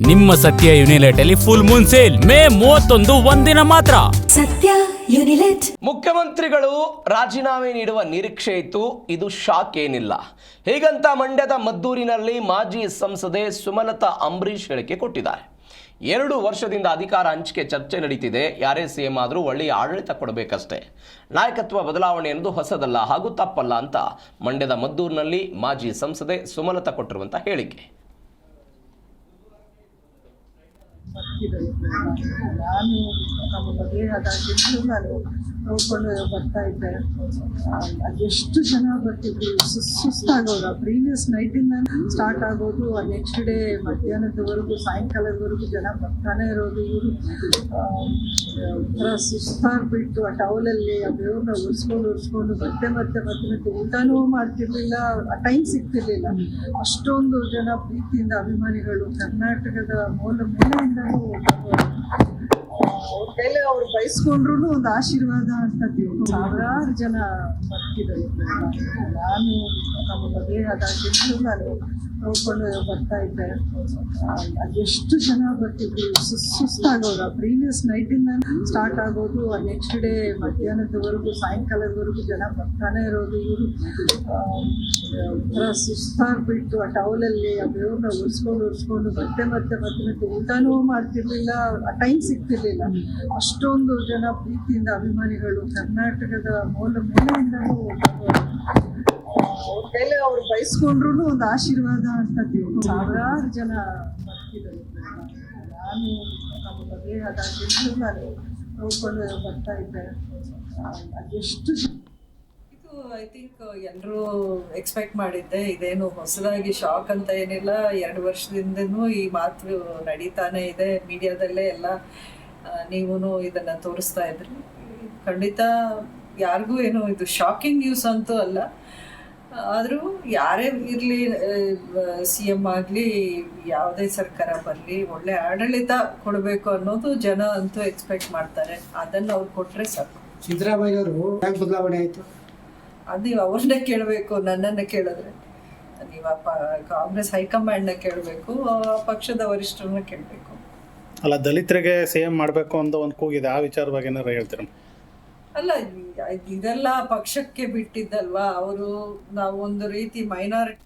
ನಿಮ್ಮ ಸತ್ಯ ಯುನಿಲೆಟ್ ಅಲ್ಲಿ ಫುಲ್ ಮೂನ್ ಸೇಲ್ ಮೇ 31 ಒಂದಿನ ಮಾತ್ರ. ಸತ್ಯ ಯುನಿಲೆಟ್. ಮುಖ್ಯಮಂತ್ರಿಗಳು ರಾಜೀನಾಮೆ ನೀಡುವ ನಿರೀಕ್ಷೆ ಇತ್ತು. ಇದು ಶಾಕ್ ಏನಿಲ್ಲ. ಹೀಗಂತ ಮಂಡ್ಯದ ಮದ್ದೂರಿನಲ್ಲಿ ಮಾಜಿ ಸಂಸದೆ ಸುಮಲತಾ ಅಂಬರೀಶ್ ಹೇಳಿಕೆ ಕೊಟ್ಟಿದ್ದಾರೆ. 2 ವರ್ಷದಿಂದ ಅಧಿಕಾರ ಹಂಚಿಕೆ ಚರ್ಚೆ ನಡೀತಿದೆ. ಯಾರೇ ಸಿಎಂ ಆದರೂ ಒಳ್ಳೆಯ ಆಡಳಿತ ಕೊಡಬೇಕಷ್ಟೇ. ನಾಯಕತ್ವ ಬದಲಾವಣೆ ಎನ್ನುವುದು ಹೊಸದಲ್ಲ ಹಾಗೂ ತಪ್ಪಲ್ಲ ಅಂತ ಮಂಡ್ಯದ ಮದ್ದೂರಿನಲ್ಲಿ ಮಾಜಿ ಸಂಸದೆ ಸುಮಲತಾ ಕೊಟ್ಟಿರುವಂಥ ಹೇಳಿಕೆ. ನಾನು ನಮ್ಮ ಮದುವೆ ಆದಾಗಿಂದಲೂ ನಾನು ನೋಡ್ಕೊಂಡು ಬರ್ತಾ ಇದ್ದೆ. ಅದೆಷ್ಟು ಜನ ಬರ್ತಿದ್ರು, ಸುಸ್ತಾಗೋದು. ಪ್ರೀವಿಯಸ್ ನೈಟಿಂದ ಸ್ಟಾರ್ಟ್ ಆಗೋದು, ನೆಕ್ಸ್ಟ್ ಡೇ ಮಧ್ಯಾಹ್ನದವರೆಗೂ ಸಾಯಂಕಾಲದವರೆಗೂ ಜನ ಬರ್ತಾನೆ ಇರೋದು. ಇವರು ಒಂಥರ ಸುಸ್ತಾಗ್ಬಿಟ್ಟು ಆ ಟವಲಲ್ಲಿ ಆ ಬೇವ್ರನ್ನ ಒರೆಸ್ಕೊಂಡು ಮತ್ತೆ ಊಟನೂ ಮಾಡ್ತಿರ್ಲಿಲ್ಲ, ಟೈಮ್ ಸಿಗ್ತಿರ್ಲಿಲ್ಲ. ಅಷ್ಟೊಂದು ಜನ ಪ್ರೀತಿಯಿಂದ ಅಭಿಮಾನಿಗಳು ಕರ್ನಾಟಕದ ಮೂಲೆಯಿಂದಲೂ ಅವ್ರ ಕೈಲಿ ಅವ್ರು ಬಯಸ್ಕೊಂಡ್ರು ಒಂದು ಆಶೀರ್ವಾದ ಅಂತ ಸಾವಿರಾರು ಜನ ಬರ್ತಿದ್ದಾರೆ. ನಾನು ನಮ್ಮ ಮದುವೆ ಆದಾಗಿಂದಲೂ ನಾನು ನೋಡ್ಕೊಂಡು ಬರ್ತಾ ಇದ್ದೆ. ಅದೆಷ್ಟು ಜನ ಬರ್ತಿದ್ರು, ಸುಸ್ತಾಗೋದು. ಪ್ರೀವಿಯಸ್ ನೈಟಿಂದ ಸ್ಟಾರ್ಟ್ ಆಗೋದು, ನೆಕ್ಸ್ಟ್ ಡೇ ಮಧ್ಯಾಹ್ನದವರೆಗೂ ಸಾಯಂಕಾಲದವರೆಗೂ ಜನ ಬರ್ತಾನೆ ಇರೋದು. ಇವರು ಒಂಥರ ಸುಸ್ತಾಗ್ಬಿಟ್ಟು ಆ ಟವಲಲ್ಲಿ ಆ ಬೇವ್ರನ್ನ ಒರೆಸ್ಕೊಂಡು ಮತ್ತೆ ಊಟನೂ ಮಾಡ್ತಿರ್ಲಿಲ್ಲ, ಟೈಮ್ ಸಿಗ್ತಿರ್ಲಿಲ್ಲ. ಅಷ್ಟೊಂದು ಜನ ಪ್ರೀತಿಯಿಂದ ಅಭಿಮಾನಿಗಳು ಕರ್ನಾಟಕದ ಮೂಲೆಯಿಂದಲೂ ಅವ್ರ ಕೈಲಿ ಅವ್ರು ಬಯಸ್ಕೊಂಡ್ರು ಒಂದು ಆಶೀರ್ವಾದ ಅಂತ ಸಾವಿರಾರು ಜನ ಬರ್ತಿದ್ದಾರೆ. ನಾನು ನಮ್ಮ ಮದುವೆ ಆದಾಗಿಂದಲೂ ನಾನು ನೋಡ್ಕೊಂಡು ಬರ್ತಾ ಇದ್ದೆ. ಅದೆಷ್ಟು ಐ ಥಿಂಕ್ ಎಲ್ಲರೂ ಎಕ್ಸ್ಪೆಕ್ಟ್ ಮಾಡಿದ್ದೆ. ಇದೇನು ಹೊಸದಾಗಿ ಶಾಕ್ ಅಂತ ಏನಿಲ್ಲ. 2 ವರ್ಷದಿಂದನೂ ಈ ಮಾತು ನಡೀತಾನೆ ಇದೆ. ಮೀಡಿಯಾದಲ್ಲೇ ಎಲ್ಲ ನೀವು ಇದನ್ನು ತೋರಿಸ್ತಾ ಇದ್ರಿ. ಖಂಡಿತ ಯಾರಿಗೂ ಏನು ಇದು ಶಾಕಿಂಗ್ ನ್ಯೂಸ್ ಅಂತೂ ಅಲ್ಲ. ಆದರೂ ಯಾರೇ ಇರಲಿ, ಸಿ ಎಮ್ ಆಗಲಿ, ಯಾವುದೇ ಸರ್ಕಾರ ಬರಲಿ, ಒಳ್ಳೆ ಆಡಳಿತ ಕೊಡಬೇಕು ಅನ್ನೋದು ಜನ ಅಂತೂ ಎಕ್ಸ್ಪೆಕ್ಟ್ ಮಾಡ್ತಾರೆ. ಅದನ್ನು ಅವ್ರು ಕೊಟ್ಟರೆ ಸಾಕು. ಸಿದ್ದರಾಮಯ್ಯ ಅವರು ಯಾಕೆ ಬದಲಾವಣೆ ಆಯಿತು? ಅದು ನೀವು ಅವ್ರನ್ನೇ ಕೇಳಬೇಕು, ನನ್ನನ್ನು ಕೇಳಿದ್ರೆ. ನೀವು ಕಾಂಗ್ರೆಸ್ ಹೈಕಮಾಂಡ್ನ ಕೇಳಬೇಕು, ಪಕ್ಷದ ವರಿಷ್ಠರನ್ನ ಕೇಳಬೇಕು. ಅಲ್ಲ, ದಲಿತರಿಗೆ ಸಿಎಂ ಮಾಡಬೇಕು ಅಂತ ಒಂದು ಕೂಗಿದೆ. ಆ ವಿಚಾರವಾಗಿ ಏನಾರು ಹೇಳ್ತೀರ? ಅಲ್ಲ, ಇದೆಲ್ಲ ಪಕ್ಷಕ್ಕೆ ಬಿಟ್ಟಿದ್ದಲ್ವಾ. ನಾವು ಒಂದು ರೀತಿ ಮೈನಾರಿಟಿ